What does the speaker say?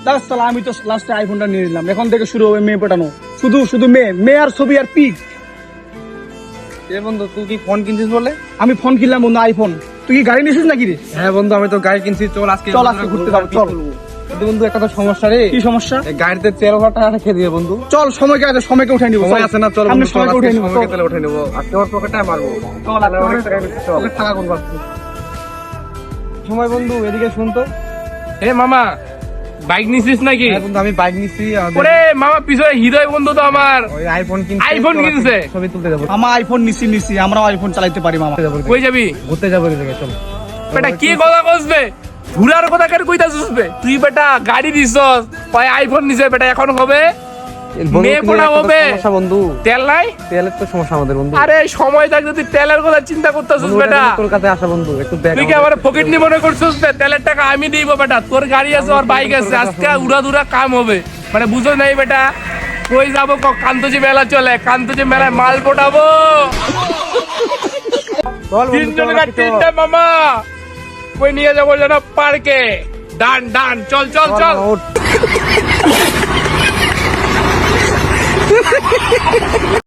দাস সালা, আমি তো লাস্টে আইফোনটা নিয়ে নিলাম। এখন থেকে শুরু হবে মেয়ে পটানো, শুধু শুধু মেয়ে আর ছবি আর পিক। এ বন্ধু তুই কি ফোন কিনছিস বলে? আমি ফোন কিনলাম বন্ধু, আইফোন। তুই কি গাড়ি নিছিস নাকি রে? হ্যাঁ বন্ধু, আমি তো গাড়ি কিনছি। চল আজকে ঘুরতে যাবো, চল। কিন্তু বন্ধু একটা তো সমস্যা রে। কি সমস্যা? এই গাড়িতে তেল ভরা রেখে দিয়ে বন্ধু। চল, সময়কে আছে, সময়কে উঠাই নিবো। সময় আছে না? চল সামনে বন্ধু, সময়কে উঠাই নিবো। সময়কে তেল উঠে নেবো। আজকে ওর পকেটে মারবো। চল অনেক টাকা কোন পাচ্ছি সময়। বন্ধু এদিকে শুনতো। এ মামা, বাইক নিছিস নাকি? হ্যাঁ বন্ধু, আমি বাইক নিচ্ছি। ওরে মামা, পিছনে হৃদয় বন্ধু তো আমার ওই আইফোন কিনছে। আইফোন কিনছে। ছবি তুলতে যাবো। আমার আইফোন নিছি, আমরাও আইফোন চালাইতে পারি মামা। কই যাবি? ঘুরতে যাবো এদিকে, চল। বেটা কি কথা কইছবে? ঘুরার কথা কার কইতাছিস বে? তুই বেটা গাড়ি দিছস, কয় আইফোন নিছে বেটা, এখন হবে মেয়ে পড়া হবে। সমস্যা বন্ধু, তেল নাই। তেলের তো সমস্যা আমাদের বন্ধু। আরে সময় থাকতে তুই তেলের কথা চিন্তা করতেছিস বেটা? তোর কাছে আসা বন্ধু, একটু দেখ। তুই কি আমার পকেট নিয়ে মনে করছিস বে? তেলের টাকা আমি দিব বেটা। তোর গাড়ি আছে আর বাইক আছে, আজকে উড়া কাম হবে। মানে বুঝো নাই বেটা? কই যাবো? কান্তজি মেলা চলে, কান্তজি মেলায় মাল পটাবো। তিনটা মামা, কই নিয়ে যাবো যেন? পার্কে। ডান ডান, চল চল চল। চল